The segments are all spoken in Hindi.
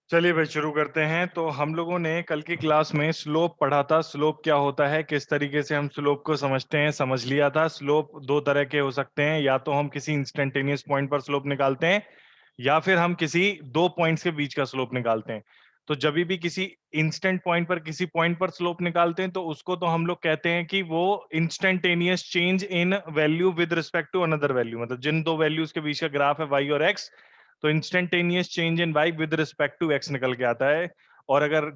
चलिए भाई शुरू करते हैं। तो हम लोगों ने कल की क्लास में स्लोप पढ़ा था। स्लोप क्या होता है, किस तरीके से हम स्लोप को समझते हैं, समझ लिया था। स्लोप दो तरह के हो सकते हैं, या तो हम किसी इंस्टेंटेनियस पॉइंट पर स्लोप निकालते हैं या फिर हम किसी दो पॉइंट्स के बीच का स्लोप निकालते हैं। तो जब भी किसी इंस्टेंट पॉइंट पर किसी पॉइंट पर स्लोप निकालते हैं तो उसको तो हम लोग कहते हैं कि वो instantaneous change in value with respect to another value. मतलब जिन दो वैल्यूज के बीच का ग्राफ है वाई और एक्स, तो instantaneous change in y with respect to x निकल के आता है। और अगर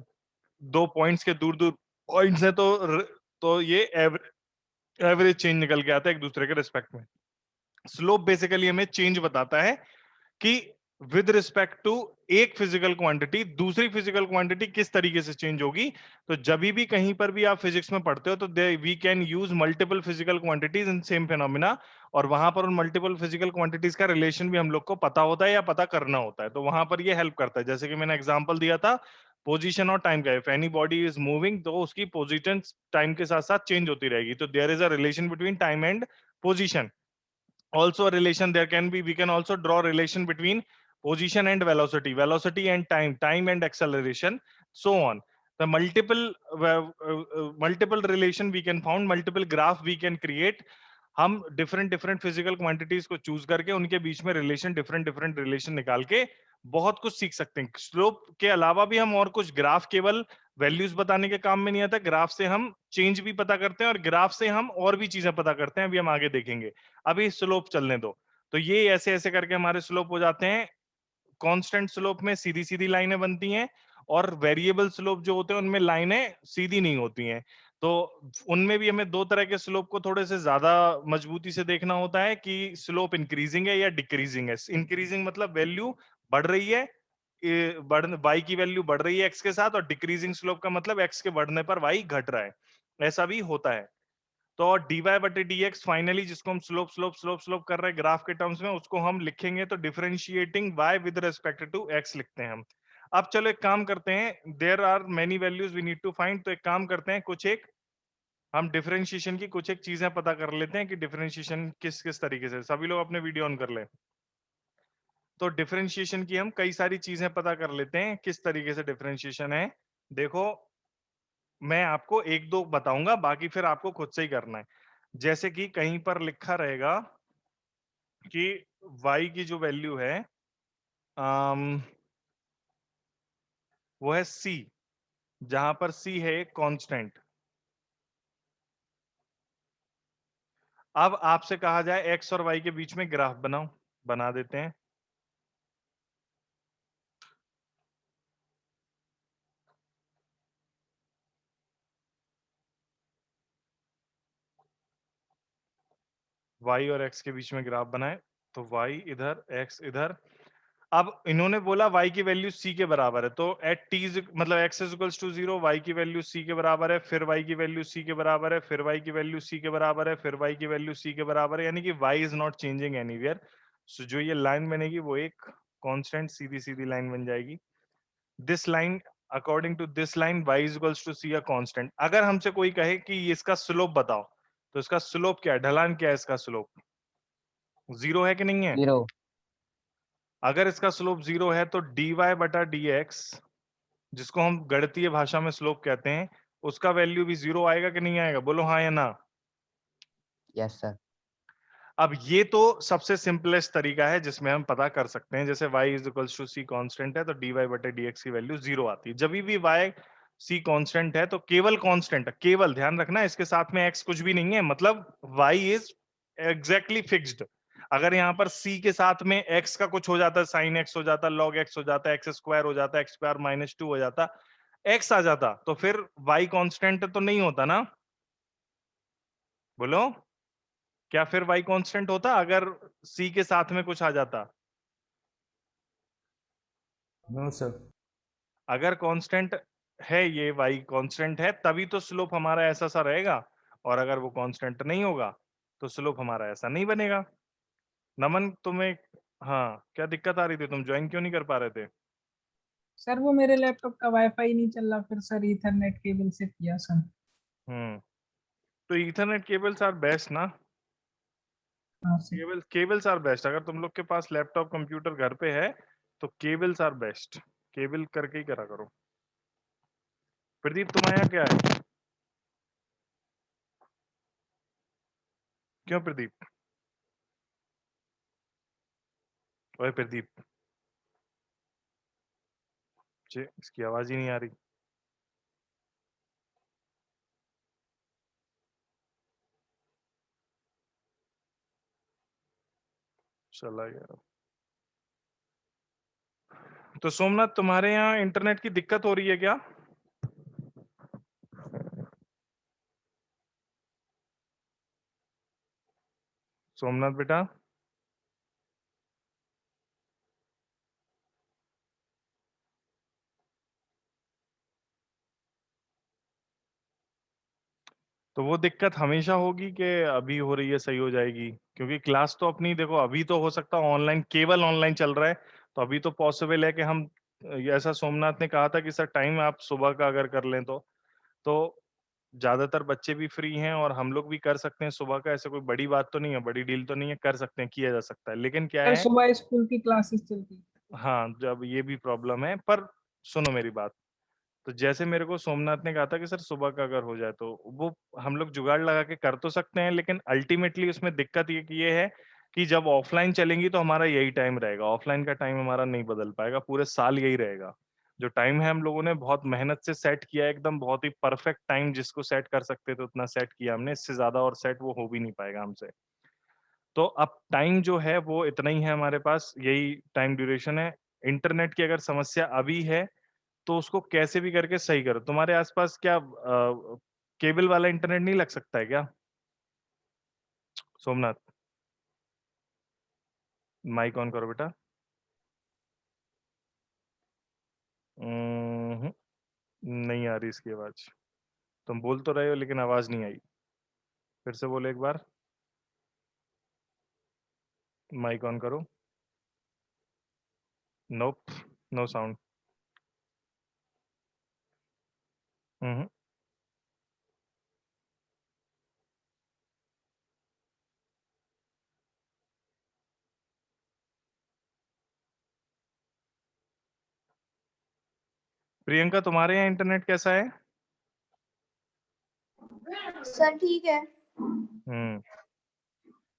दो पॉइंट्स के दूर दूर पॉइंट्स है तो ये एवरेज चेंज निकल के आता है एक दूसरे के रिस्पेक्ट में। स्लोप बेसिकली हमें चेंज बताता है कि विद रिस्पेक्ट टू एक फिजिकल क्वांटिटी दूसरी फिजिकल क्वांटिटी किस तरीके से चेंज होगी। तो जब भी कहीं पर भी आप फिजिक्स में पढ़ते हो तो we can use multiple physical quantities in same phenomena, और वहां पर उन मल्टीपल फिजिकल क्वांटिटीज का रिलेशन भी हम लोग को पता होता है या पता करना होता है। तो वहां पर ये हेल्प करता है। जैसे कि मैंने एग्जांपल दिया था पोजीशन और टाइम का। If any body is moving तो उसकी पोजीशन टाइम के साथ साथ चेंज होती रहेगी। तो there is a relation between time and position. Also a relation, there can be, we can also draw relation between position and velocity and time and acceleration, so on. The multiple relation we can found, multiple graph we can create. हम डिफरेंट डिफरेंट फिजिकल क्वांटिटीज को चूज करके उनके बीच में रिलेशन, डिफरेंट डिफरेंट रिलेशन निकाल के बहुत कुछ सीख सकते हैं। स्लोप के अलावा भी हम और कुछ, ग्राफ केवल वैल्यूज बताने के काम में नहीं आता, ग्राफ से हम चेंज भी पता करते हैं और ग्राफ से हम और भी चीजें पता करते हैं। अभी हम आगे देखेंगे। अभी स्लोप चलने दो। तो ये ऐसे ऐसे करके हमारे स्लोप हो जाते हैं। कांस्टेंट स्लोप में सीधी सीधी लाइनें बनती हैं, और वेरिएबल स्लोप जो होते हैं उनमें लाइनें सीधी नहीं होती हैं। तो उनमें भी हमें दो तरह के स्लोप को थोड़े से ज्यादा मजबूती से देखना होता है कि स्लोप इंक्रीजिंग है या डिक्रीजिंग है। इंक्रीजिंग मतलब वैल्यू बढ़ रही है, वाई की वैल्यू बढ़ रही है एक्स के साथ, और डिक्रीजिंग स्लोप का मतलब एक्स के बढ़ने पर वाई घट रहा है। ऐसा भी होता है। तो डी वाई बटे डी एक्स फाइनली, जिसको हम स्लोप स्लोप स्लोप स्लोप कर रहे हैं ग्राफ के टर्म्स में, उसको हम लिखेंगे तो differentiating y with respect to x लिखते हैं हम। अब चलो एक काम करते हैं, there are many values we need to find. तो एक काम करते हैं, कुछ एक हम डिफरेंशिएशन की कुछ एक चीजें पता कर लेते हैं कि डिफरेंशिएशन किस किस तरीके से। सभी लोग अपने वीडियो ऑन कर लें। तो डिफरेंशिएशन की हम कई सारी चीजें पता कर लेते हैं किस तरीके से डिफरेंशिएशन है। देखो, मैं आपको एक दो बताऊंगा, बाकी फिर आपको खुद से ही करना है। जैसे कि कहीं पर लिखा रहेगा कि y की जो वैल्यू है, अम, वो है c, जहां पर c है कांस्टेंट। अब आपसे कहा जाए x और y के बीच में ग्राफ बनाओ, बना देते हैं। y और x के बीच में ग्राफ बनाए। तो y इधर, x इधर। अब इन्होंने बोला y की वैल्यू c के बराबर है, तो एट t मतलब x is equals to 0, y की वैल्यू c के बराबर है, फिर y की वैल्यू c के बराबर है, फिर y की वैल्यू c के बराबर है, फिर y की वैल्यू c के बराबर है, यानी कि y is not changing anywhere. So जो ये लाइन बनेगी वो एक कांस्टेंट सीधी सीधी लाइन बन जाएगी। This line, according to this line y is equals to c a constant. अगर हमसे कोई कहे कि इसका स्लोप बताओ, तो इसका स्लोप क्या है, ढलान क्या है, इसका स्लोप जीरो है कि नहीं है? जीरो। अगर इसका स्लोप जीरो है तो dy बटा dx, जिसको हम गणितीय भाषा में स्लोप कहते हैं, उसका वैल्यू भी जीरो आएगा कि नहीं आएगा? बोलो हाँ या ना। Yes sir. अब ये तो सबसे सिंपलेस्ट तरीका है जिसमें हम पता कर सकते हैं। जैसे y is equals to c constant है तो dy बटे dx की वैल्यू जीरो आती है। जब भी y c कांस्टेंट है तो केवल कांस्टेंट है, केवल ध्यान रखना इसके साथ में x कुछ भी नहीं है, मतलब y इज एग्जैक्टली फिक्स्ड। अगर यहाँ पर c के साथ में x का कुछ हो जाता है, साइन x हो जाता, लॉग x हो जाता, एक्स स्क्वायर हो जाता, एक्स स्क्वायर माइनस टू हो जाता, x आ जाता, तो फिर y कांस्टेंट तो नहीं होता ना। बोलो, क्या फिर y कांस्टेंट होता अगर c के साथ में कुछ आ जाता? No sir. अगर कांस्टेंट है, ये y कांस्टेंट है, तभी तो स्लोप हमारा ऐसा सा रहेगा। और अगर वो कांस्टेंट नहीं होगा तो स्लोप हमारा ऐसा नहीं बनेगा। नमन, तुम्हें हाँ क्या दिक्कत आ रही थी, तुम ज्वाइन क्यों नहीं कर पा रहे थे? सर वो मेरे लैपटॉप का वाईफाई नहीं चल रहा, फिर सर ईथरनेट केबल से किया सर। हम्म। तो ईथरनेट केबल्स आर बेस्ट ना। हाँ सर। Cables are best. अगर तुम लोग के पास लैपटॉप कंप्यूटर घर पे है तो केबल्स आर बेस्ट। केबल करके ही करा करो। प्रदीप तुम्हारे यहाँ क्या है? क्यों प्रदीप? ओए प्रदीप, इसकी आवाज ही नहीं आ रही। चला गया। तो सोमनाथ, तुम्हारे यहाँ इंटरनेट की दिक्कत हो रही है क्या? सोमनाथ बेटा, तो वो दिक्कत हमेशा होगी कि अभी हो रही है, सही हो जाएगी? क्योंकि क्लास तो अपनी देखो, अभी तो हो सकता है ऑनलाइन, केवल ऑनलाइन चल रहा है, तो अभी तो पॉसिबल है कि हम, ऐसा सोमनाथ ने कहा था कि सर टाइम आप सुबह का अगर कर लें तो ज्यादातर बच्चे भी फ्री हैं और हम लोग भी कर सकते हैं सुबह का। ऐसे कोई बड़ी बात तो नहीं है, बड़ी डील तो नहीं है, कर सकते हैं, किया जा सकता है। लेकिन क्या सर है, सुबह स्कूल की क्लासेस चलती है। हाँ, जब ये भी प्रॉब्लम है, पर सुनो मेरी बात। तो जैसे मेरे को सोमनाथ ने कहा था कि सर सुबह का अगर हो जाए तो वो हम लोग जुगाड़ लगा के कर तो सकते हैं, लेकिन अल्टीमेटली उसमें दिक्कत ये है कि जब ऑफलाइन चलेंगी तो हमारा यही टाइम रहेगा। ऑफलाइन का टाइम हमारा नहीं बदल पाएगा, पूरे साल यही रहेगा। जो टाइम है हम लोगों ने बहुत मेहनत से सेट किया है, एकदम बहुत ही परफेक्ट टाइम, जिसको सेट कर सकते थे उतना सेट किया हमने। इससे ज्यादा और सेट वो हो भी नहीं पाएगा हमसे। तो अब टाइम जो है वो इतना ही है हमारे पास, यही टाइम ड्यूरेशन है। इंटरनेट की अगर समस्या अभी है तो उसको कैसे भी करके सही करो। तुम्हारे आसपास क्या केबल वाला इंटरनेट नहीं लग सकता है क्या सोमनाथ? माइक ऑन करो बेटा। हम्म, नहीं आ रही इसकी आवाज। तुम बोल तो रहे हो लेकिन आवाज नहीं आई। फिर से बोलो एक बार। माइक ऑन करो। नोप, नो साउंड। हम्म। प्रियंका, तुम्हारे यहाँ इंटरनेट कैसा है? सर ठीक है। हम्म।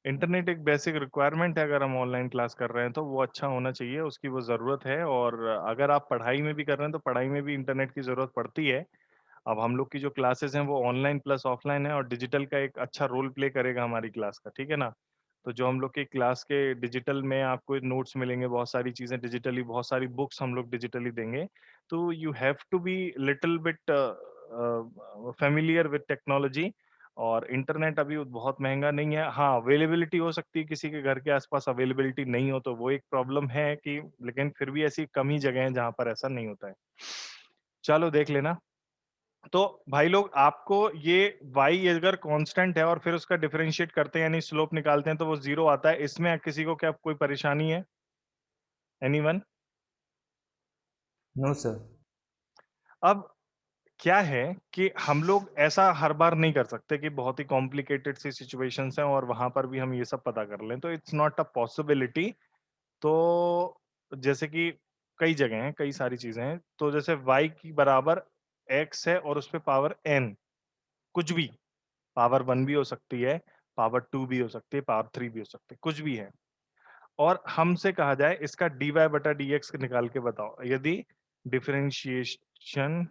इंटरनेट एक बेसिक रिक्वायरमेंट है, अगर हम ऑनलाइन क्लास कर रहे हैं तो वो अच्छा होना चाहिए, उसकी वो ज़रूरत है। और अगर आप पढ़ाई में भी कर रहे हैं तो पढ़ाई में भी इंटरनेट की ज़रूरत पड़ती है। अब हम लोग की जो क्लासेस हैं वो ऑनलाइन प्लस ऑफलाइन है, और डिजिटल का एक अच्छा रोल प्ले करेगा हमारी क्लास का, ठीक है ना? तो जो हम लोग की क्लास के डिजिटल में आपको नोट्स मिलेंगे, बहुत सारी चीज़ें डिजिटली, बहुत सारी बुक्स हम लोग डिजिटली देंगे। तो you have to be little bit familiar with technology. और इंटरनेट अभी बहुत महंगा नहीं है। हाँ, अवेलेबिलिटी हो सकती है, किसी के घर के आसपास अवेलेबिलिटी नहीं हो तो वो एक प्रॉब्लम है कि, लेकिन फिर भी ऐसी कम ही जगह है जहाँ पर ऐसा नहीं होता है। चलो देख लेना। तो भाई लोग, आपको ये y अगर कांस्टेंट है और फिर उसका डिफरेंशिएट करते हैं यानी स्लोप निकालते हैं तो वो 0 आता है। इसमें किसी को क्या कोई परेशानी है? एनीवन? No, sir. अब क्या है कि हम लोग ऐसा हर बार नहीं कर सकते कि बहुत ही कॉम्प्लिकेटेड सी सिचुएशंस हैं और वहां पर भी हम ये सब पता कर लें, तो इट्स नॉट अ पॉसिबिलिटी। तो जैसे कि कई जगह हैं, कई सारी चीजें हैं, तो जैसे y की बराबर x है और उस पे पावर n, कुछ भी, पावर 1 भी हो सकती है, पावर 2 भी हो सकती है, पावर 3 भी हो सकती है, कुछ भी है। और हमसे कहा जाए इसका dy बटा dx निकाल के बताओ, यदि differentiation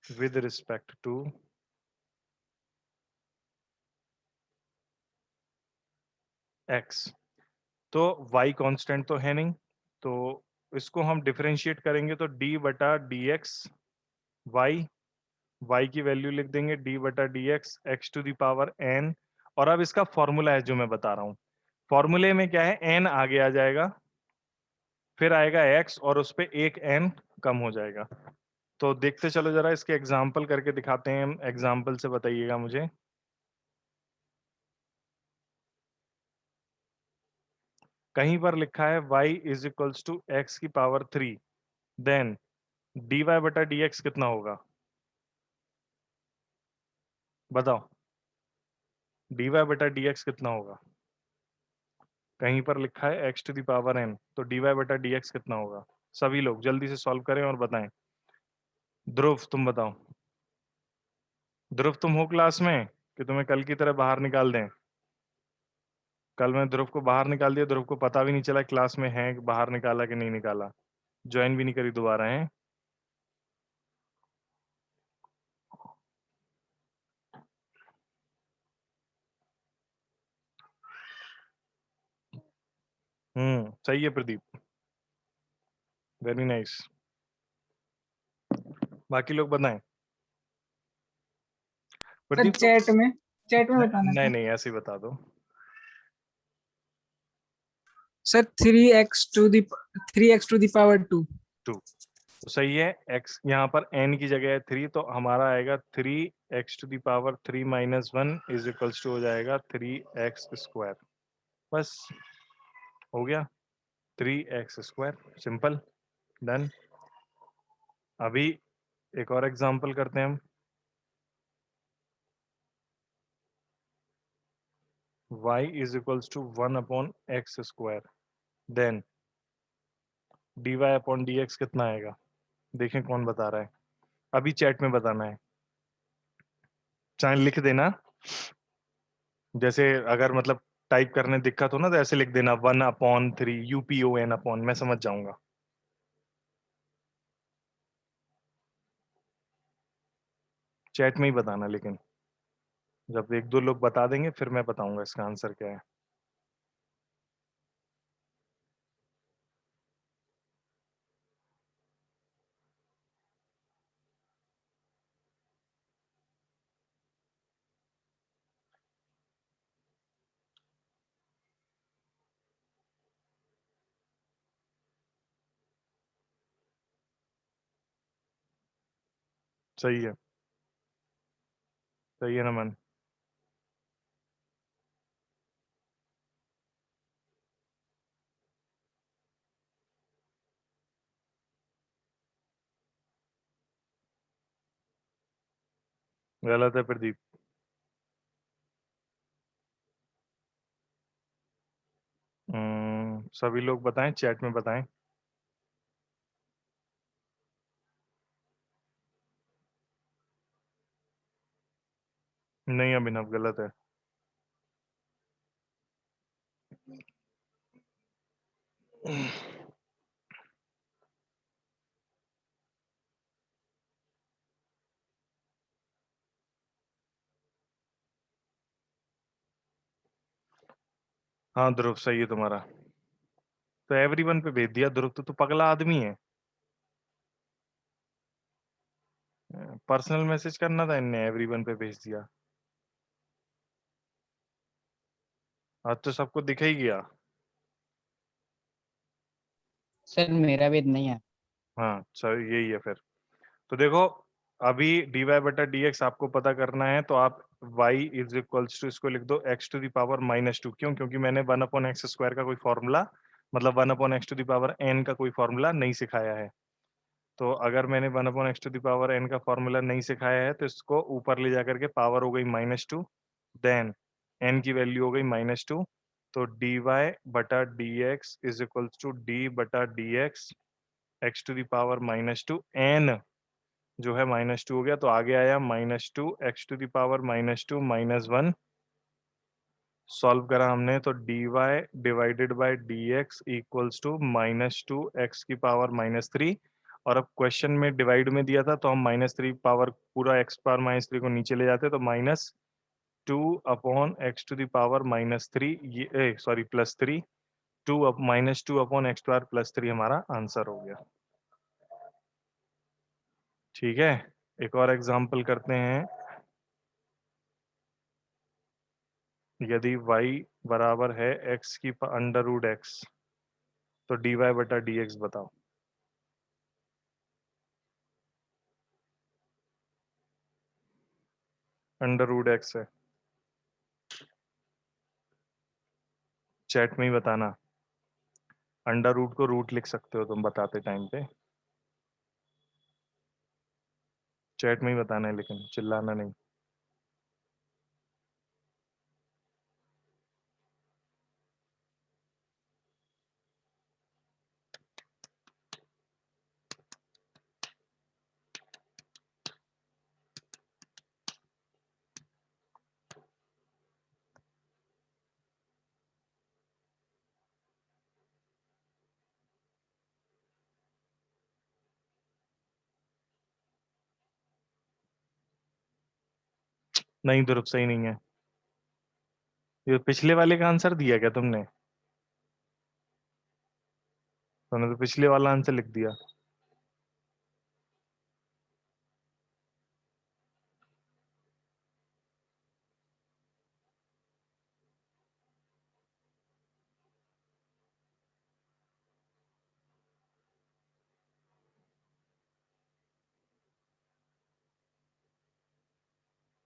with respect to x, तो y कांस्टेंट तो है नहीं, तो इसको हम डिफरेंशिएट करेंगे तो d बटा dx y, y की वैल्यू लिख देंगे d बटा dx x to the power n। और अब इसका फॉर्मूला है जो मैं बता रहा हूँ। फॉर्मूले में क्या है, n आगे आ जाएगा, फिर आएगा x और उस पे एक n कम हो जाएगा। तो देखते चलो जरा, इसके एग्जाम्पल करके दिखाते हैं हम, एग्जाम्पल से बताइएगा मुझे। कहीं पर लिखा है y is equals to x की पावर 3, देन dy बटा dx कितना होगा बताओ? dy बटा dx कितना होगा? कहीं पर लिखा है x to the power n, तो dy बटा dx कितना होगा? सभी लोग जल्दी से सॉल्व करें और बताएं। ध्रुव तुम बताओ। ध्रुव तुम हो क्लास में कि तुम्हें कल की तरह बाहर निकाल दें? कल मैं ध्रुव को बाहर निकाल दिया, ध्रुव को पता भी नहीं चला क्लास में है, बाहर निकाला कि नहीं निकाला, ज्वाइन भी नहीं करी दोबारा है। सही है प्रदीप, वेरी नाइस। बाकी लोग बताएं। सर प्रदीप चैट में बताना नहीं था नहीं ऐसे ही बता दो। Sir. 3x to the power 2। 2 तो सही है। x यहाँ पर n की जगह है 3, तो हमारा आएगा 3x to the power 3 minus 1 is equals to हो जाएगा 3x स्क्वायर। बस हो गया 3x स्क्वायर, सिंपल, डन। अभी एक और एग्जांपल करते हैं हम। y is equals to 1 upon x square, then dy upon dx कितना आएगा? देखें कौन बता रहा है। अभी चैट में बताना है, चाहे लिख देना, जैसे अगर मतलब टाइप करने दिक्कत हो ना तो ऐसे लिख देना 1/3 UPON अपॉन, मैं समझ जाऊंगा। चैट में ही बताना, लेकिन जब एक दो लोग बता देंगे फिर मैं बताऊंगा इसका आंसर क्या है। सही है, सही है नमन। गलत है प्रदीप। सभी लोग बताएं, चैट में बताएं। नहीं अभिनव, गलत है। हाँ ध्रुव सही है तुम्हारा, तो एवरीवन पे भेज दिया। ध्रुव तो तू पगला आदमी है, पर्सनल मैसेज करना था इनने, एवरीवन पे भेज दिया। आज तो सबको दिख ही गया। सर मेरा भी नहीं है। हाँ सर यही है फिर। तो देखो अभी dy बटा dx आपको पता करना है, तो आप y इज इक्वल्स टू, इसको लिख दो x टू द पावर -2। क्यों? क्योंकि मैंने 1 अपॉन एक्स स्क्वायर का कोई फॉर्मूला, मतलब 1 upon x to the power n का कोई फॉर्मूला नहीं सिखाया है। तो अगर मैंने 1 upon x to the power n का फॉर्मूला नहीं सिखाया है तो इसको ऊपर ले जाकर के पावर हो गई -2, देन n की वैल्यू हो गई -2, तो dy बटा dx is equals to d बटा dx x to the power -2, n जो है -2 हो गया, तो आगे आया -2 x to the power -2 -1। Solve करा हमने तो dy divided by dx equals to -2 x की पावर -3। और अब क्वेश्चन में डिवाइड में दिया था तो हम -3 पावर पूरा x पावर -3 को नीचे ले जाते, तो -2 upon x to the power -3, ये सॉरी +3, 2 अपॉन x पावर +3 हमारा आंसर हो गया। ठीक है, एक और एग्जांपल करते हैं। यदि y बराबर है x की √x, तो dy बटा dx बताओ। √x है, चैट में ही बताना। अंडर रूट को रूट लिख सकते हो तुम बताते टाइम पे, चैट में ही बताना है, लेकिन चिल्लाना नहीं। नहीं ध्रुव, सही नहीं है। ये पिछले वाले का आंसर दिया क्या तुमने? तुमने तो पिछले वाला आंसर लिख दिया।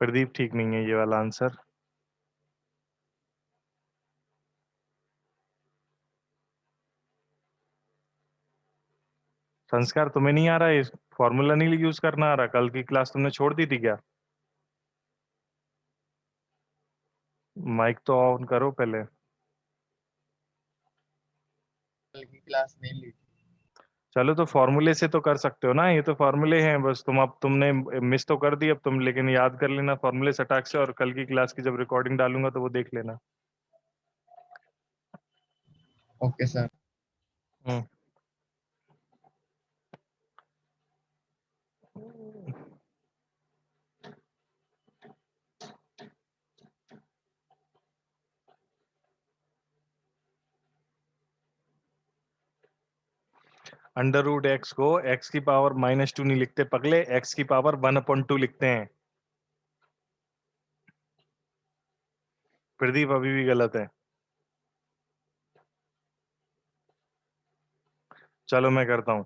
प्रदीप, ठीक नहीं है ये वाला आंसर। संस्कार, तुम्हें नहीं आ रहा है? फॉर्मूला नहीं यूज करना आ रहा? कल की क्लास तुमने छोड़ दी थी क्या? माइक तो ऑन करो पहले। कल की क्लास नहीं ली। चलो तो फॉर्मूले से तो कर सकते हो ना, ये तो फॉर्मूले हैं बस। अब तुमने मिस तो कर दी, अब तुम लेकिन याद कर लेना फॉर्मूले सटाक से, और कल की क्लास की जब रिकॉर्डिंग डालूंगा तो वो देख लेना। Okay sir. Hmm. Under root x को एक्स की पावर -2 नहीं लिखते पगले, एक्स की पावर 1/2 लिखते हैं। प्रदीप अभी भी गलत है। चलो मैं करता हूँ।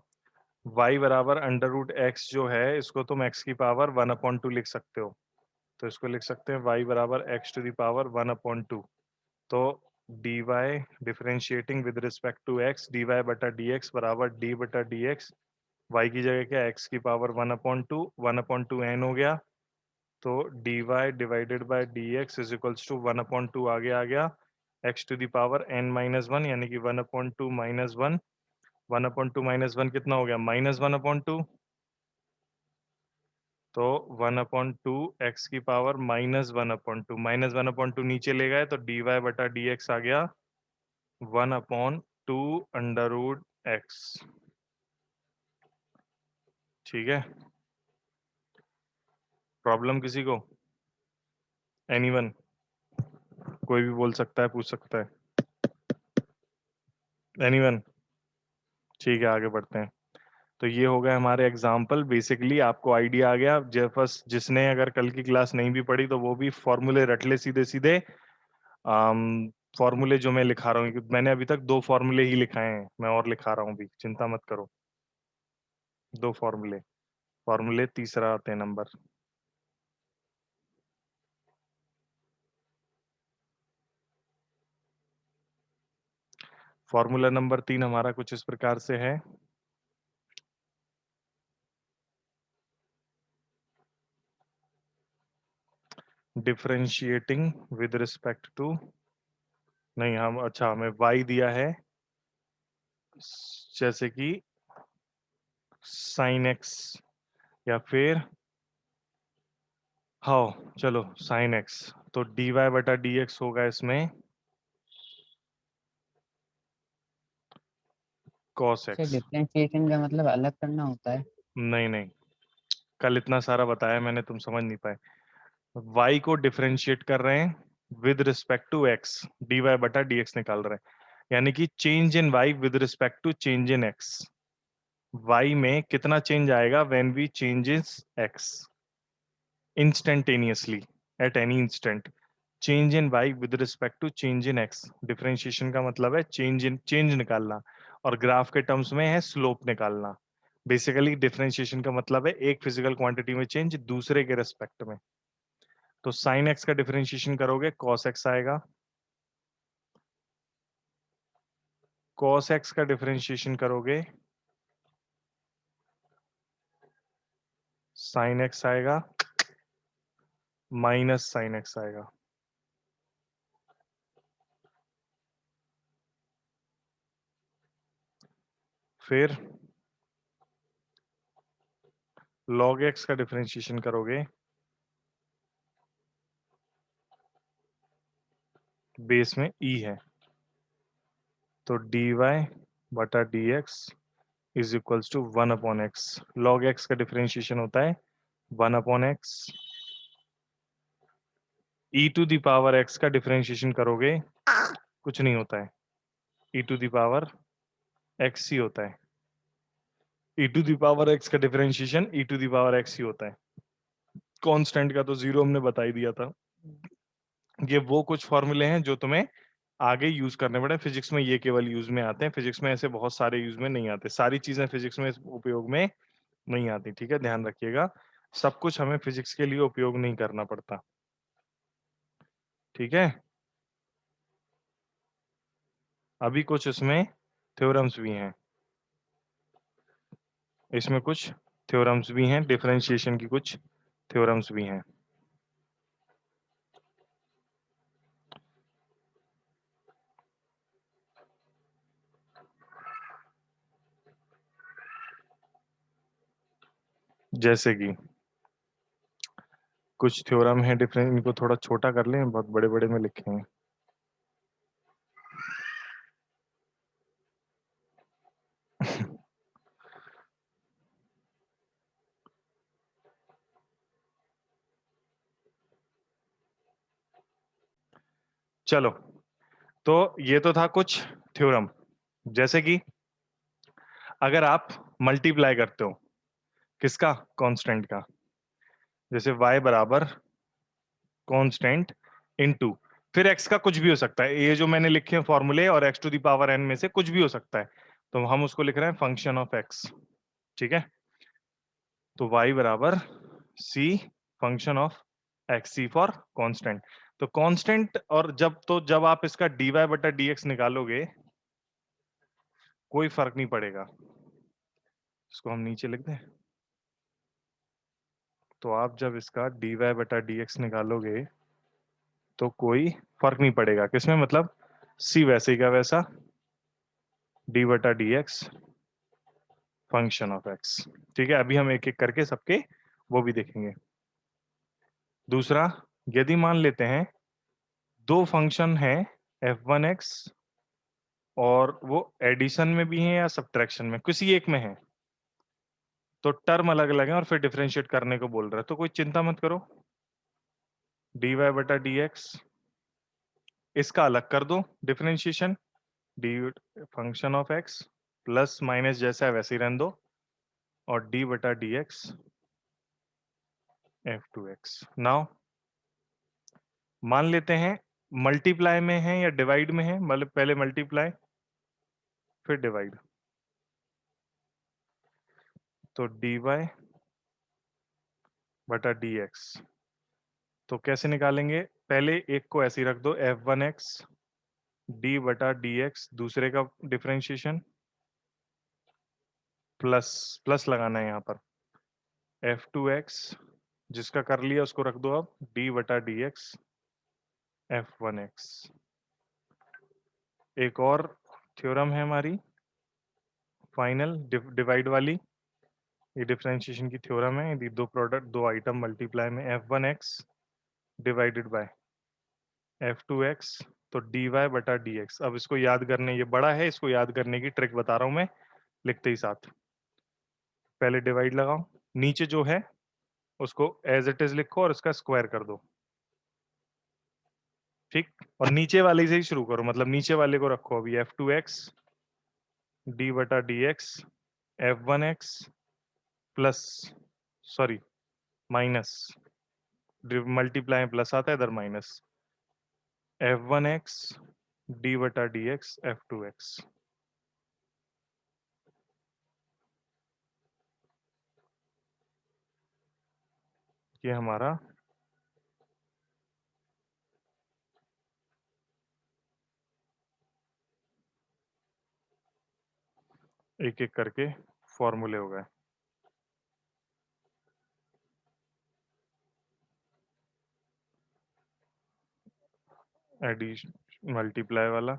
y बराबर अंडर रूट एक्स जो है, इसको तुम x की पावर 1/2 लिख सकते हो। तो इसको लिख सकते हैं y बराबर x टू द पावर 1/2। तो dy differentiating with respect to x, dy बटा dx बराबर d बटा dx। y की जगह क्या, x की पावर 1/2, 1/2 n हो गया। तो dy divided by dx is equals to 1/2 आगे आ गया, x to the power n-1, यानी कि 1/2 -1। 1/2 -1 कितना हो गया, -1/2। तो 1/2 x की पावर -1/2, -1/2 नीचे ले गए तो dy बटा dx आ गया 1/2 अंडर रूट एक्स। ठीक है, प्रॉब्लम किसी को? एनीवन? कोई भी बोल सकता है, पूछ सकता है। एनीवन? ठीक है, आगे बढ़ते हैं। तो ये हो गए हमारे एग्जाम्पल। बेसिकली आपको आइडिया आ गया। जस्ट जिसने अगर कल की क्लास नहीं भी पढ़ी तो वो भी फॉर्मूले रट ले सीधे सीधे। फॉर्मूले जो मैं लिखा रहा हूँ, क्योंकि मैंने अभी तक 2 फॉर्मूले ही लिखाए हैं, मैं और लिखा रहा हूँ भी, चिंता मत करो। 2 फॉर्मूले, फॉर्मूले तीसरा आते हैं नंबर। फॉर्मूला नंबर 3 हमारा कुछ इस प्रकार से है। डिफरेंशिएटिंग विद रिस्पेक्ट टू, नहीं हम, अच्छा हमें y दिया है, जैसे कि साइन x, या फिर हाँ चलो साइन x। तो dy बटा dx होगा इसमें cos सर x। डिफरेंशिएशन का मतलब अलग करना होता है? नहीं नहीं, कल इतना सारा बताया मैंने, तुम समझ नहीं पाए। y को डिफरेंशिएट कर रहे हैं with respect to x, dy बटा dx निकाल रहे हैं, यानी कि change in y with respect to change in x। y में कितना चेंज आएगा when we changes x instantaneously at any instant. Change in y with respect to change in x, differentiation का मतलब है चेंज निकालना, और ग्राफ के टर्म्स में है स्लोप निकालना। बेसिकली डिफरेंशिएशन का मतलब है एक फिजिकल क्वांटिटी में चेंज दूसरे के रिस्पेक्ट में। तो साइन x का डिफरेंशिएशन करोगे cos x आएगा, cos x का डिफरेंशिएशन करोगे sin x आएगा, माइनस sin x आएगा। फिर log x का डिफरेंशिएशन करोगे, बेस में e है, तो dy बटा dx is equals to 1/x। log x का डिफरेंशिएशन होता है 1/x e to the power x का डिफरेंशिएशन करोगे कुछ नहीं होता है, e to the power x ही होता है। e to the power x का differentiation e to the power x ही होता है। कांस्टेंट का तो जीरो हमने बता ही दिया था। ये वो कुछ फॉर्मूले हैं जो तुम्हें आगे यूज करने पड़े। फिजिक्स में ये केवल यूज में आते हैं, फिजिक्स में ऐसे बहुत सारे यूज में नहीं आते। सारी चीजें फिजिक्स में उपयोग में नहीं आती, ठीक है, ध्यान रखिएगा। सब कुछ हमें फिजिक्स के लिए उपयोग नहीं करना पड़ता, ठीक है। अभी कुछ इसमें थ्योरम्स भी हैं, इसमें कुछ थ्योरम्स भी हैं, डिफरेंशिएशन की कुछ थ्योरम्स भी हैं। जैसे कि कुछ थ्योरम है डिफरेंट, इनको थोड़ा छोटा कर लें, बहुत बड़े बड़े में लिखे हैं। चलो, तो ये तो था कुछ थ्योरम। जैसे कि अगर आप मल्टीप्लाई करते हो किसका, कांस्टेंट का, जैसे y बराबर कांस्टेंट इनटू, फिर x का कुछ भी हो सकता है, ये जो मैंने लिखे हैं फॉर्मूले, और x to the power n में से कुछ भी हो सकता है, तो हम उसको लिख रहे हैं फंक्शन ऑफ x, ठीक है। तो y बराबर c function of x, c for constant. तो कांस्टेंट, और जब आप इसका dy बटा dx निकालोगे कोई फर्क नहीं पड़ेगा। इसको हम नीचे लिख दें। तो आप जब इसका dy बटा dx निकालोगे तो कोई फर्क नहीं पड़ेगा किसमें, मतलब c वैसे ही का वैसा, d बटा dx फंक्शन ऑफ x, ठीक है। अभी हम एक एक करके सबके वो भी देखेंगे। दूसरा, यदि मान लेते हैं दो फंक्शन है f1x और वो एडिशन में भी है या सब्ट्रैक्शन में, किसी एक में है, तो टर्म अलग अलग है और फिर डिफरेंशिएट करने को बोल रहा है, तो कोई चिंता मत करो। dy बटा dx इसका अलग कर दो differentiation, D function of x plus minus जैसा है वैसे ही रहने दो, और d बटा dx f2x। नाउ मान लेते हैं मल्टीप्लाई में है या डिवाइड में है, मतलब पहले मल्टीप्लाई फिर डिवाइड। तो dy बटा dx, तो कैसे निकालेंगे, पहले एक को ऐसे ही रख दो, f1x d बटा dx, दूसरे का डिफरेंशिएशन प्लस प्लस लगाना है यहाँ पर, f2x जिसका कर लिया उसको रख दो अब d बटा dx f1x। एक और थ्योरम है हमारी फाइनल डिवाइड वाली, ये डिफरेंशिएशन की थ्योरम है। यदि दो आइटम मल्टीप्लाई में f1x डिवाइडेड बाय f2x, तो dy बटा dx। अब इसको याद करने, ये बड़ा है, इसको याद करने की ट्रिक बता रहा हूं मैं लिखते ही साथ। पहले डिवाइड लगाओ, नीचे जो है उसको एज इट इज लिखो और इसका स्क्वायर कर दो, ठीक। और नीचे वाले से ही शुरू करो, मतलब नीचे वाले को रखो अभी, f2x d बटा dx f1x plus, sorry minus, multiply plus आता है इधर माइनस, f1x d बटा dx f2x। ये हमारा एक एक करके फॉर्मूले हो गए। एडिशन मल्टीप्लाई वाला,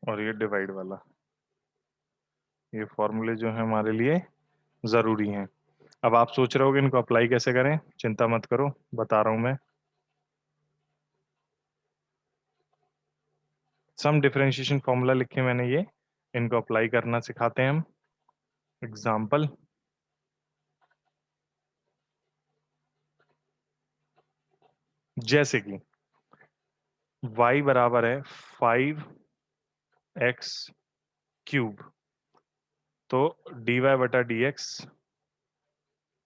और ये डिवाइड वाला, ये फॉर्मूले जो है हमारे लिए जरूरी हैं। अब आप सोच रहे होगे इनको अप्लाई कैसे करें, चिंता मत करो, बता रहा हूं मैं। सम डिफरेंशिएशन फॉर्मूला लिखे मैंने ये, इनको अप्लाई करना सिखाते हैं हम। एग्जाम्पल, जैसे कि y बराबर है 5x क्यूब, तो dy बटा dx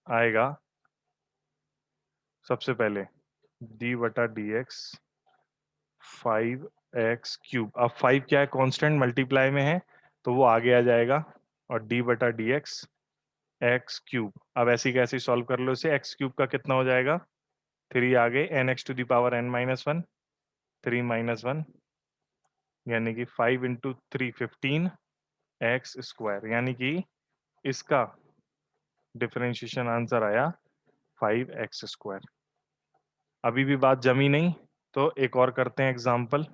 आएगा सबसे पहले d बटा dx 5x क्यूब। अब 5 क्या है, कांस्टेंट, मल्टीप्लाई में है तो वो आगे आ जाएगा, और d बटा dx x क्यूब। अब ऐसी कैसे सॉल्व कर लो इसे, x क्यूब का कितना हो जाएगा, 3 आगे, nx to the power n minus 1, 3 minus 1, यानी कि 5 इंटू 3 15 एक्स स्क्वायर, यानी कि इसका डिफरेंशिएशन आंसर आया 5x स्क्वायर। अभी भी बात जमी नहीं, तो एक और करते हैं एग्जाम्पल,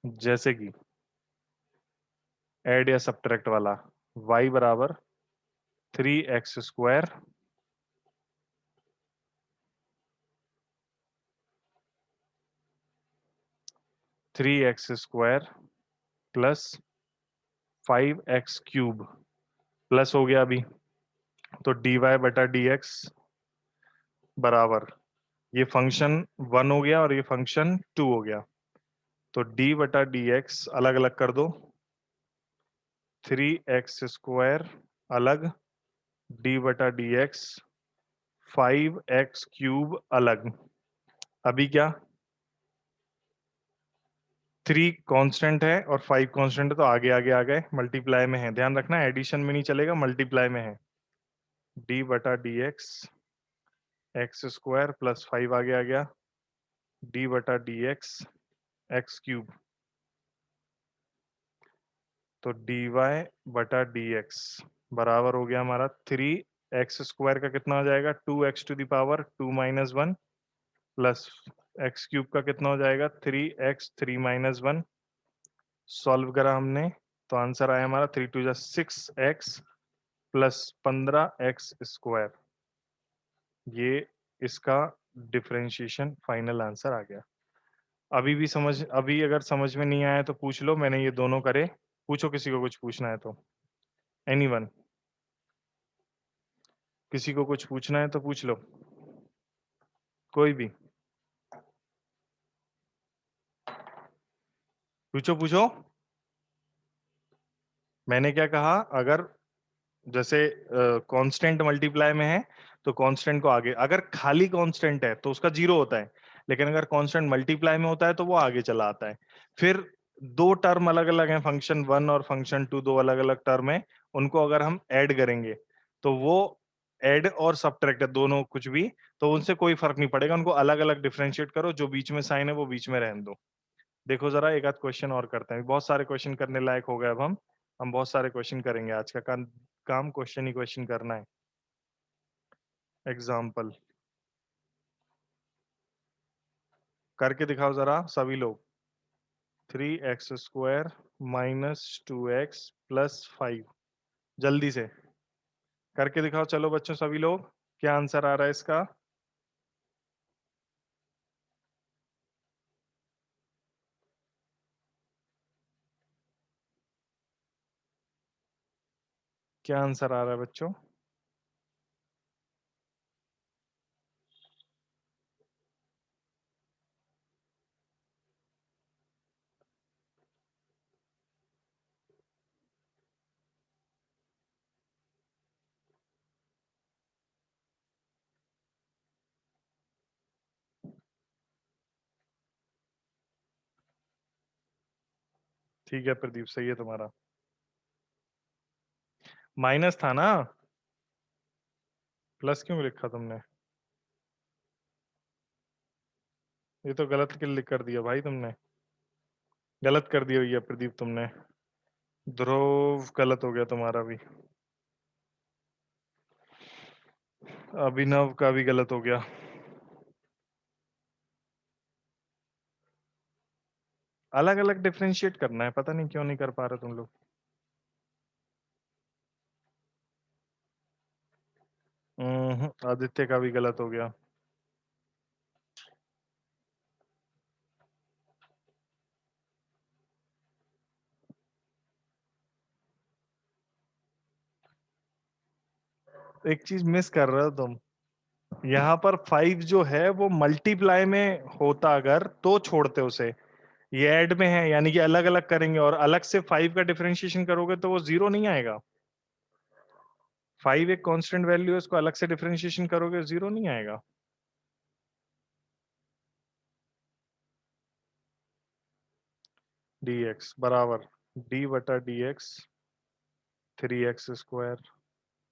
जैसे कि ऐड या सब्ट्रैक्ट वाला, y बराबर 3x square plus 5x cube plus हो गया अभी, तो dy बटा dx बराबर, ये फंक्शन 1 हो गया और ये फंक्शन 2 हो गया, तो d बटा dx अलग अलग कर दो, 3x स्क्वायर अलग, d बटा dx 5x क्यूब अलग। अभी क्या, 3 कांस्टेंट है और 5 कांस्टेंट है, तो आगे आगे आ गए, मल्टीप्लाई में है, ध्यान रखना एडिशन में नहीं चलेगा, मल्टीप्लाई में है, d बटा dx एक्स स्क्वायर प्लस 5 आगे आ गया, d बटा dx एक्स क्यूब, तो dy बटा dx बराबर हो गया हमारा 3x स्क्वायर का कितना हो जाएगा, 2x to the power 2 minus 1 plus x cube का कितना हो जाएगा, 3x 3 माइनस 1। सॉल्व करा हमने तो आंसर आया हमारा 3 to 6x plus 15x square, ये इसका डिफरेंशिएशन फाइनल आंसर आ गया। अभी अगर समझ में नहीं आया तो पूछ लो, मैंने ये दोनों करे, पूछो किसी को कुछ पूछना है तो, एनीवन, किसी को कुछ पूछना है तो पूछ लो, कोई भी पूछो पूछो। मैंने क्या कहा, अगर जैसे कांस्टेंट मल्टीप्लाई में है तो कांस्टेंट को आगे, अगर खाली कांस्टेंट है तो उसका जीरो होता है, लेकिन अगर कांस्टेंट मल्टीप्लाई में होता है तो वो आगे चला आता है। फिर दो टर्म अलग अलग हैं, फंक्शन 1 और फंक्शन 2, दो अलग अलग टर्म है, उनको अगर हम ऐड करेंगे तो वो ऐड और सब्ट्रैक्ट दोनों कुछ भी, तो उनसे कोई फर्क नहीं पड़ेगा, उनको अलग अलग डिफरेंशिएट करो, जो बीच में साइन है वो बीच में रहने दो। देखो जरा एक आध क्वेश्चन और करते हैं, बहुत सारे क्वेश्चन करने लायक हो गए, अब हम बहुत सारे क्वेश्चन करेंगे, आज का काम क्वेश्चन ही क्वेश्चन करना है। एग्जाम्पल करके दिखाओ जरा सभी लोग, 3x square minus 2x plus 5, जल्दी से करके दिखाओ, चलो बच्चों सभी लोग, क्या आंसर आ रहा है इसका, क्या आंसर आ रहा है बच्चों? ठीक है प्रदीप, सही है तुम्हारा, माइनस था ना, प्लस क्यों लिखा तुमने, ये तो गलत लिख कर दिया भाई तुमने, गलत कर दिया भैया प्रदीप तुमने, ध्रुव गलत हो गया तुम्हारा भी, अभिनव का भी गलत हो गया, अलग अलग डिफरेंशिएट करना है, पता नहीं क्यों नहीं कर पा रहे तुम लोग। आदित्य का भी गलत हो गया, एक चीज मिस कर रहे हो तुम। यहाँ पर 5 जो है वो मल्टीप्लाई में होता अगर तो छोड़ते उसे, ये ऐड में है यानी कि अलग अलग करेंगे और अलग से 5 का डिफरेंशिएशन करोगे तो वो 0 नहीं आएगा। 5 एक कांस्टेंट वैल्यू है, उसको अलग से डिफरेंशिएशन करोगे 0 नहीं आएगा। dx बराबर d बटा dx 3x²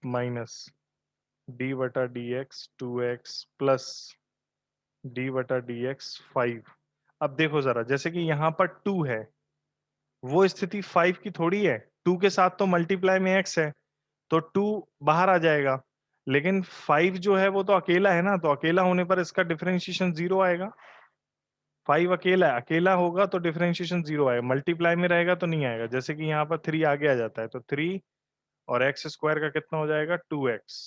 माइनस d बटा dx 2x प्लस d बटा dx 5। अब देखो जरा, जैसे कि यहाँ पर 2 है, वो स्थिति 5 की थोड़ी है। 2 के साथ तो मल्टीप्लाई में x है, तो 2 बाहर आ जाएगा। लेकिन 5 जो है वो तो अकेला है ना, तो अकेला होने पर इसका डिफरेंशिएशन 0 आएगा। 5 अकेला है, अकेला होगा तो डिफरेंशिएशन 0 आएगा, मल्टीप्लाई में रहेगा तो नहीं आएगा। जैसे कि यहाँ पर 3 आगे आ जाता है, तो 3 और x² का कितना हो जाएगा 2x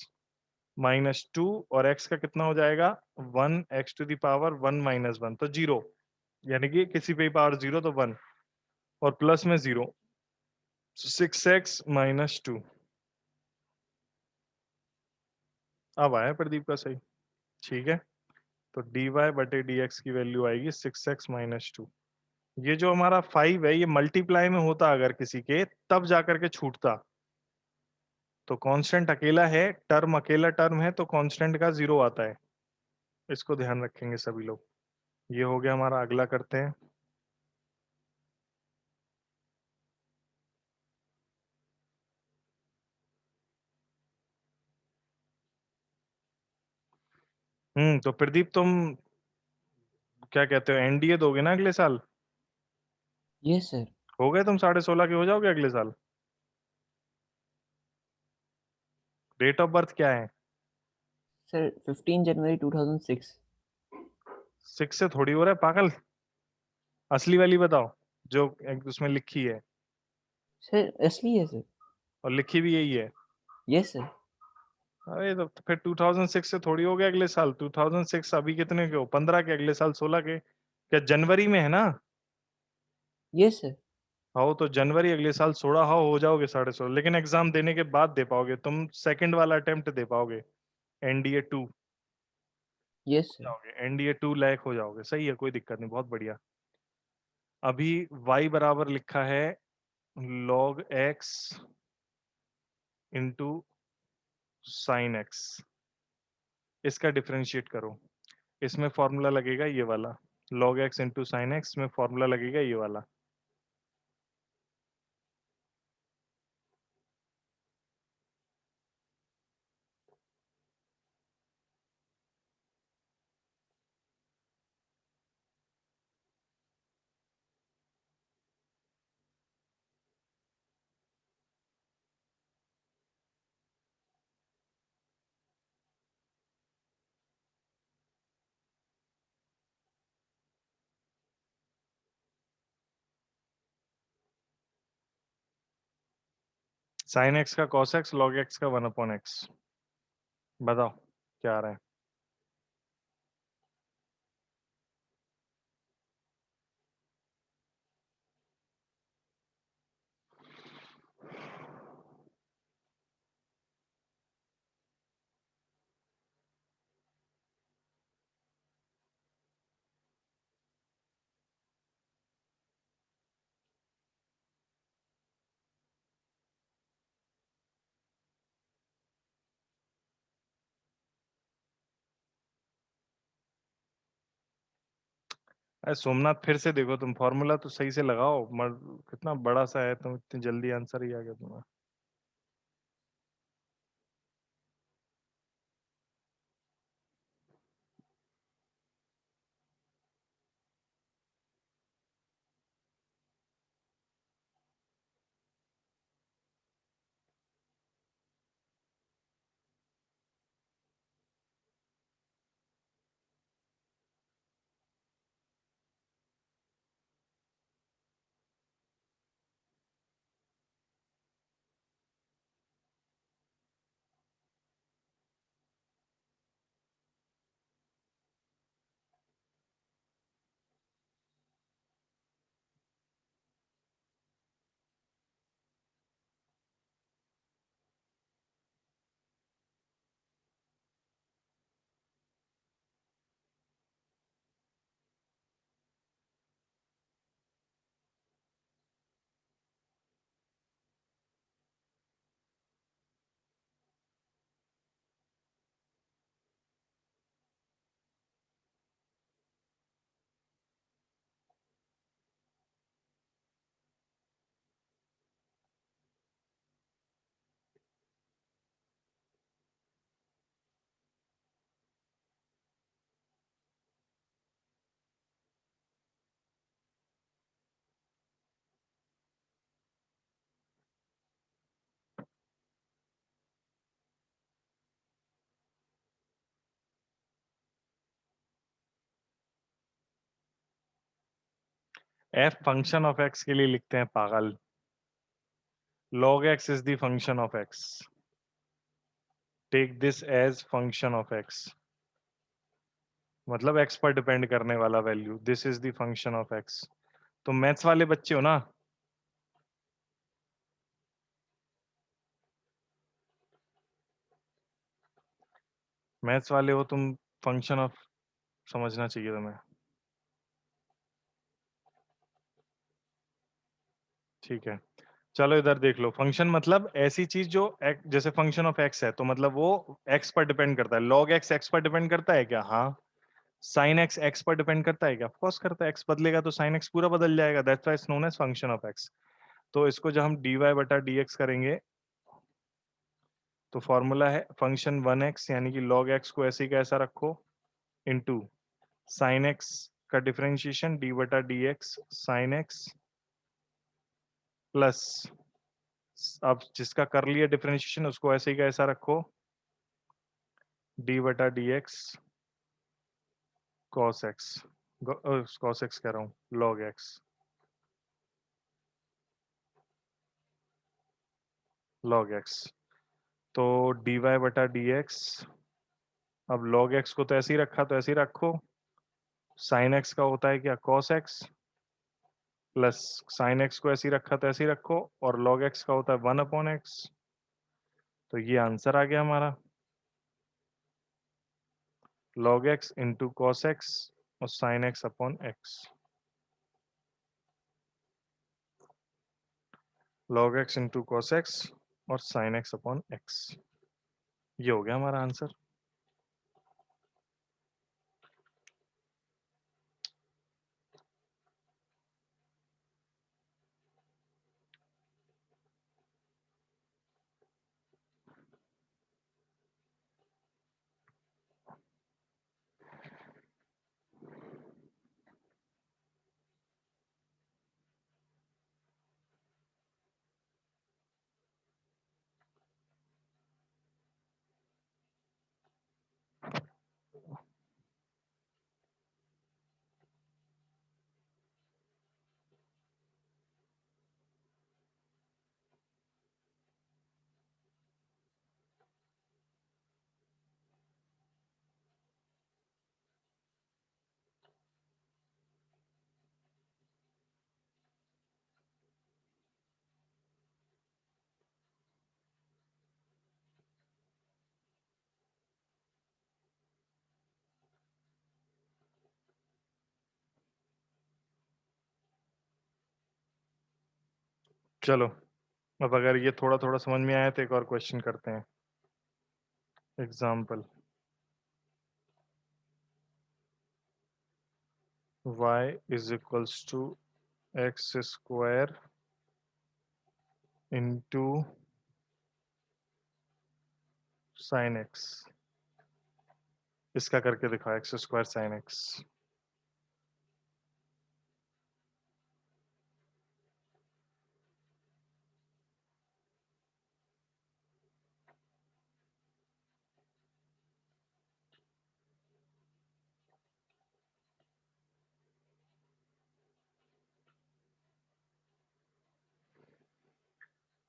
माइनस 2 और x का कितना हो जाएगा 1 x to the power 1 minus 1 तो 0, यानी कि किसी पे पावर 0 तो 1 और प्लस में 0 6x माइनस 2। अब आया प्रदीप का सही, ठीक है। तो dy बटे dx की वैल्यू आएगी 6x माइनस 2। ये जो हमारा 5 है ये मल्टीप्लाई में होता अगर किसी के, तब जाकर के छूटता। तो कांस्टेंट अकेला है, टर्म अकेला टर्म है, तो कांस्टेंट का 0 आता है। इसको ध्यान रखेंगे सभी लोग। ये हो गया हमारा, अगला करते हैं। तो प्रदीप तुम क्या कहते हो, एनडीए दोगे ना अगले साल? Yes sir. हो गए तुम 16.5 के हो जाओगे अगले साल? डेट ऑफ बर्थ क्या है? सर 15 जनवरी 2006। 6 से थोड़ी हो रहा है पागल, असली वाली बताओ जो एक उसमें लिखी है, सर असली है सर। और लिखी भी यही है। Yes sir. अरे तो फिर 2006 से थोड़ी हो गया अगले साल। 2006 अभी कितने के हो, 15 के, अगले साल 16 के। क्या जनवरी में है ना? Yes sir. हो तो जनवरी अगले साल 16 हो जाओगे 16.5, लेकिन एग्जाम देने के बाद दे पाओगे तुम, सेकंड वाला अटेम्प्ट दे पाओगे। NDA 2 yes sir. जाओगे, एनडीए 2 लायक हो जाओगे, सही है, कोई दिक्कत नहीं, बहुत बढ़िया। अभी y बराबर लिखा है log x into sine x, इसका डिफरेंशिएट करो। इसमें फॉर्मूला लगेगा ये वाला, log x into sine x में फॉर्मूला लगेगा ये वाला। साइन x का cos x, log x का 1/x। बताओ क्या आ रहा है? अरे सोमनाथ फिर से देखो तुम, फॉर्मूला तो सही से लगाओ, कितना बड़ा सा है, तुम इतनी जल्दी आंसर ही आ गया तुम्हारा। एफ फंक्शन ऑफ एक्स के लिए लिखते हैं पागल। log x is the function of x. Take this as function of x. मतलब x पर डिपेंड करने वाला value. This is the function of x। तो मैथ्स वाले बच्चे हो ना? मैथ्स वाले हो तुम, फंक्शन ऑफ समझना चाहिए तुम्हें। ठीक है, चलो इधर देख लो। फंक्शन मतलब ऐसी चीज जो जैसे फंक्शन ऑफ एक्स है तो मतलब वो एक्स पर डिपेंड करता है। लॉग एक्स एक्स पर डिपेंड करता है क्या? हाँ। साइन एक्स एक्स पर डिपेंड करता है क्या? ऑफ कोर्स करता है। एक्स बदलेगा तो साइन एक्स पूरा बदल जाएगा। That's why it's known as function of x. तो इसको जब हम dy बटा dx करेंगे तो फॉर्मूला है फंक्शन 1x, यानी कि log x को ऐसे ही कैसा रखो इनटू साइन x का डिफरेंशिएशन d बटा dx साइन x प्लस, अब जिसका कर लिया डिफरेंशिएशन उसको ऐसे ही कैसा रखो d बटा dx cos x, cos x कह रहा हूँ log x, log x। तो dy बटा dx, अब log x को तो ऐसे ही रखा तो ऐसे ही रखो। साइन x का होता है क्या? cos x plus sine x को ऐसे ही रखा तो ऐसे ही रखो, और log x का होता है 1/x। तो ये आंसर आ गया हमारा, log x into cos x और sine x upon x. log x into cos x और साइन एक्स अपॉन एक्स, ये हो गया हमारा आंसर। चलो, अब अगर ये थोड़ा थोड़ा समझ में आया तो एक और क्वेश्चन करते हैं। Example, y is equals to x square into sin x। इसका करके दिखाओ, x square sin x।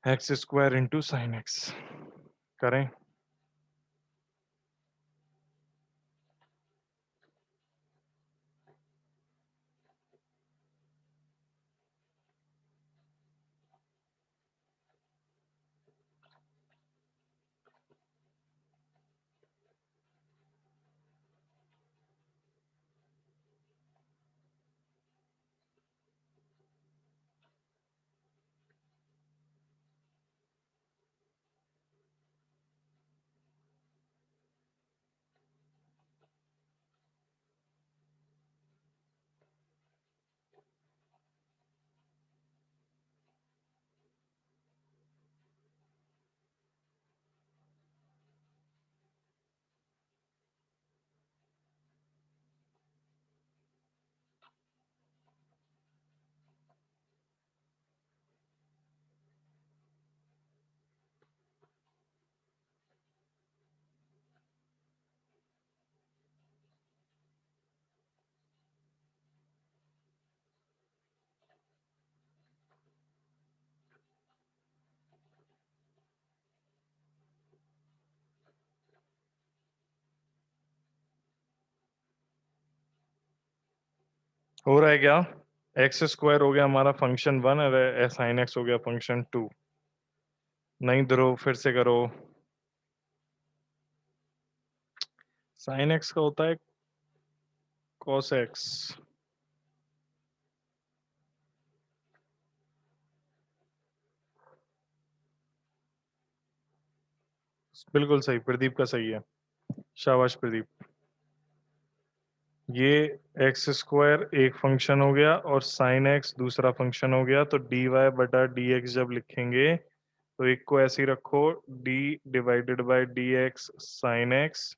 X square into sine x करें। हो रहा है क्या? एक्स स्क्वायर हो गया हमारा फंक्शन 1 और साइन एक्स हो गया फंक्शन 2। नहीं ध्रुव, फिर से करो। साइन एक्स का होता है कॉस एक्स। बिल्कुल सही, प्रदीप का सही है। शाबाश प्रदीप। ये एक्स स्क्वायर एक फंक्शन हो गया और साइन एक्स दूसरा फंक्शन हो गया, तो dy बटा dx जब लिखेंगे तो एक को ऐसे ही रखो, d divided by dx sine x,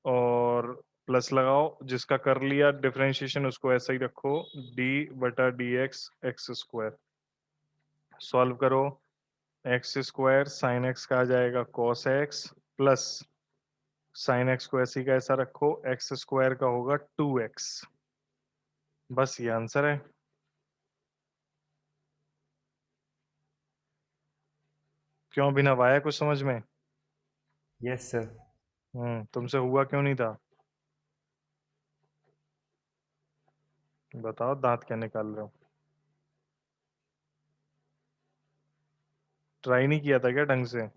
और प्लस लगाओ, जिसका कर लिया डिफरेंशिएशन उसको ऐसा ही रखो, d बटा dx एक्स स्क्वायर। सॉल्व करो, एक्स स्क्वायर साइन एक्स का आ जाएगा cos x, plus sine x को ऐसे ही का ऐसा रखो, एक्स स्क्वायर का होगा 2x। बस ये आंसर है। क्यों बिना वाया कुछ समझ में? Yes sir. तुमसे हुआ क्यों नहीं था? बताओ, दांत क्या निकाल रहे हो? ट्राई नहीं किया था क्या ढंग से?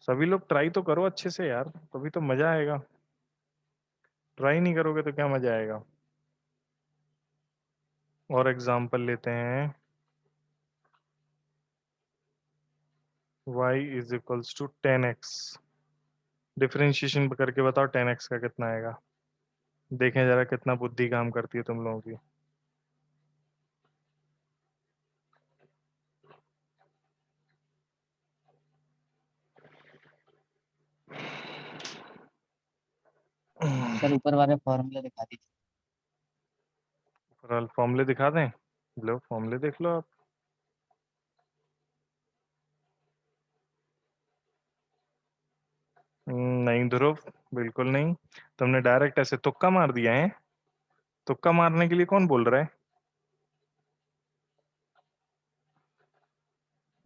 सभी लोग ट्राई तो करो अच्छे से यार, तभी तो मजा आएगा। ट्राई नहीं करोगे तो क्या मजा आएगा? और एग्जांपल लेते हैं। y is equals to 10x। Differentiation करके बताओ 10x का कितना आएगा। देखें जरा कितना बुद्धि काम करती है तुम लोगों की। सर ऊपर वाले फॉर्मूला दिखा दीजिए। फॉर्मूले दिखा दें? लो फॉर्मूले देख लो आप। नहीं ध्रुव, बिल्कुल नहीं। तुमने डायरेक्ट ऐसे तुक्का मार दिया है। तुक्का मारने के लिए कौन बोल रहा है?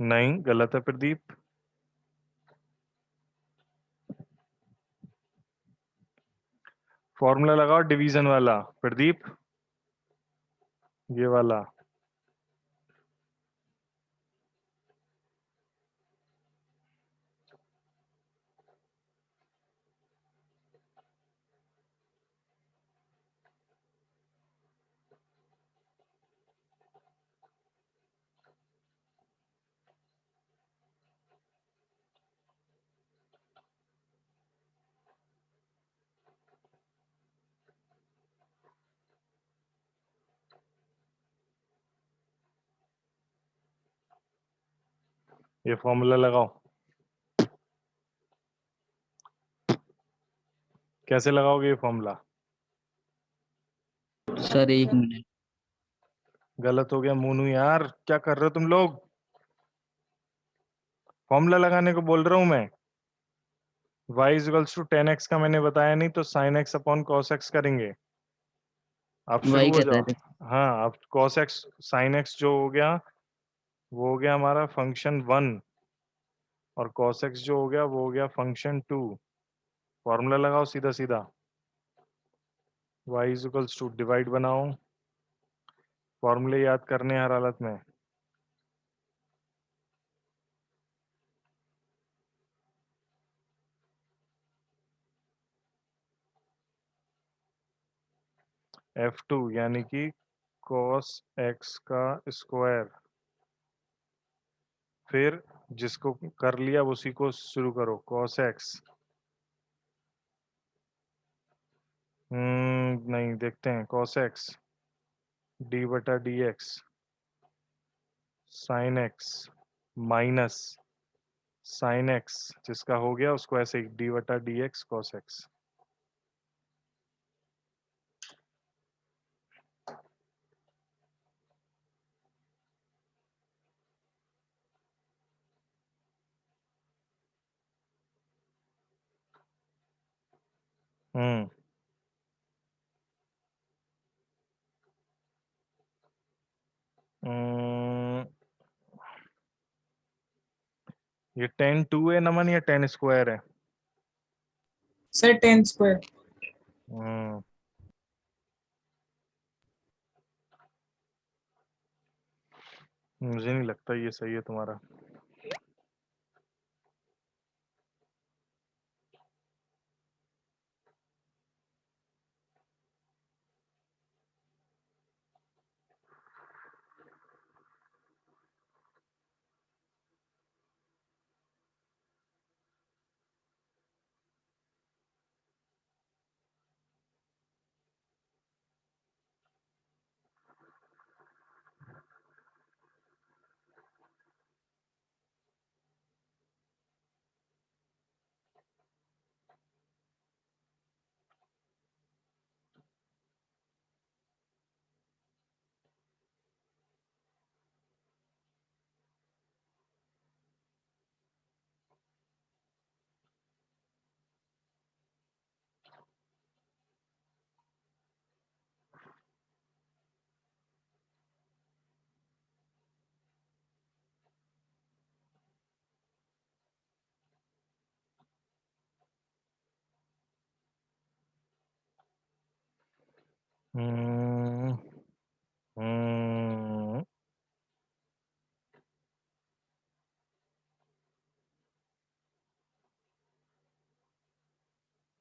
नहीं, गलत है प्रदीप। फॉर्मूला लगाओ डिवीजन वाला प्रदीप, ये वाला। ये फॉर्मूला लगाओ। कैसे लगाओगे ये फॉर्मूला? सर एक मिनट। गलत हो गया मोनू यार, क्या कर रहे हो तुम लोग? फॉर्मूला लगाने को बोल रहा हूं मैं। y इक्वल्स टू 10x का मैंने बताया नहीं, तो sin x upon cos x करेंगे। आप शुरू वही हो कह रहे जाओ। थे। हाँ, अब cos x sin x जो हो गया वो हो गया हमारा फंक्शन 1, और cos x जो हो गया वो हो गया फंक्शन 2। फॉर्मूला लगाओ सीधा सीधा। y इक्वल्स टू डिवाइड बनाओ। फॉर्मूले याद करने हर हालत में। f2 यानी कि cos x का स्क्वायर, फिर जिसको कर लिया उसी को शुरू करो, cos x। नहीं, देखते हैं cos x d बटा D x sine x minus sine x, जिसका हो गया उसको ऐसे ही d बटा डी एक्स कॉस एक्स। हम्म हम्म, ये 10 2 है नमन या 10 स्क्वायर है? Sir 10 square. मुझे नहीं लगता ये सही है तुम्हारा। हम्म,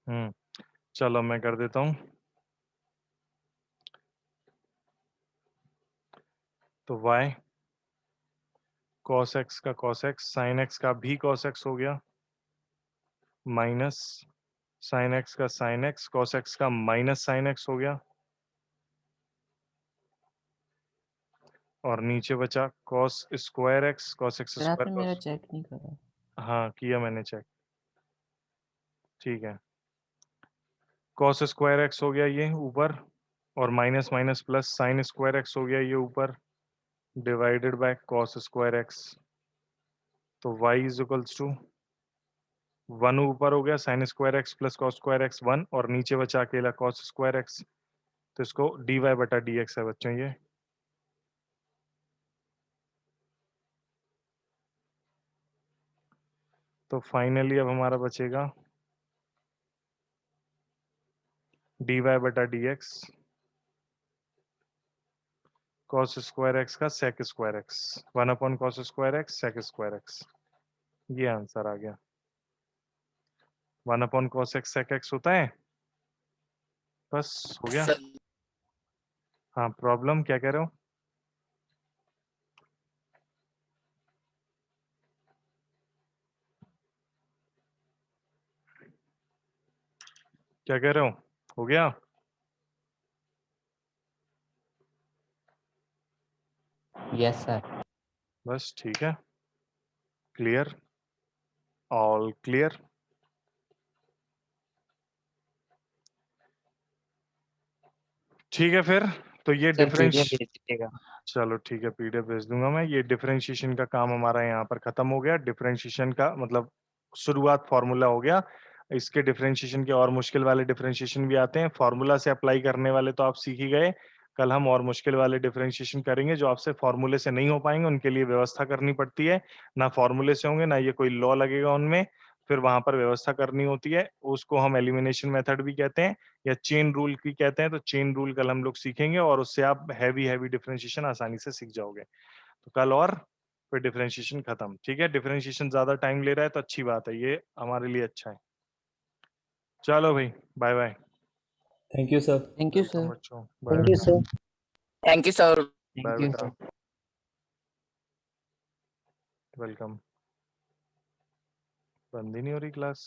हम्म, चलो मैं कर देता हूँ। तो y cos x का cos x sin x का भी cos x हो गया, माइनस sin x का sin x cos x का माइनस sin x हो गया, और नीचे बचा cos square x cos x sir square आपने मेरा cos। चेक नहीं करा। हाँ किया मैंने चेक, ठीक है। cos स्क्वायर x हो गया ये ऊपर, और minus minus plus sin square x हो गया ये ऊपर, divided by cos square x। तो y इज इक्वल्स टू 1 ऊपर हो गया sin square x plus cos square x 1, और नीचे बचा अकेला cos स्क्वायर x। तो इसको dy बटा dx है बच्चों ये। तो फाइनली अब हमारा बचेगा dy बटा dx cos स्क्वायर x का sec square x, 1 upon cos square x sec square x। ये आंसर आ गया। 1 upon cos x sec x होता है, बस हो गया। हाँ प्रॉब्लम क्या कह रहे हो? क्या कह रहे हो गया? Yes sir. बस ठीक है, क्लियर, ऑल क्लियर। ठीक है फिर, तो ये सर डिफरेंस, पीडीएफ भेज दीजिएगा। चलो ठीक है पीडीएफ भेज दूंगा मैं। ये डिफरेंशिएशन का काम हमारा यहाँ पर खत्म हो गया। डिफरेंशिएशन का मतलब शुरुआत फार्मूला हो गया। इसके डिफरेंशिएशन के और मुश्किल वाले डिफरेंशिएशन भी आते हैं। फार्मूला से अप्लाई करने वाले तो आप सीख ही गए। कल हम और मुश्किल वाले डिफरेंशिएशन करेंगे जो आपसे फार्मूले से नहीं हो पाएंगे, उनके लिए व्यवस्था करनी पड़ती है। ना फार्मूले से होंगे, ना ये कोई लॉ लगेगा उनमें, फिर वहां पर व्यवस्था करनी होती है। उसको हम एलिमिनेशन मेथड भी कहते हैं या चेन रूल की कहते हैं। तो चेन रूल कल हम लोग सीखेंगे और उससे आप हैवी हैवी डिफरेंशिएशन आसानी से सीख जाओगे। तो कल और फिर डिफरेंशिएशन खत्म। ठीक है, डिफरेंशिएशन ज्यादा टाइम ले रहा है तो अच्छी बात है, ये हमारे लिए अच्छा है। चलो भाई, bye bye. Thank you sir. Thank you welcome sir. बच्चों, बाय थैंक यू बेटा, sir. Thank you sir. Bye thank you बेटा, सर। वेलकम। बंद ही नहीं हो रही क्लास।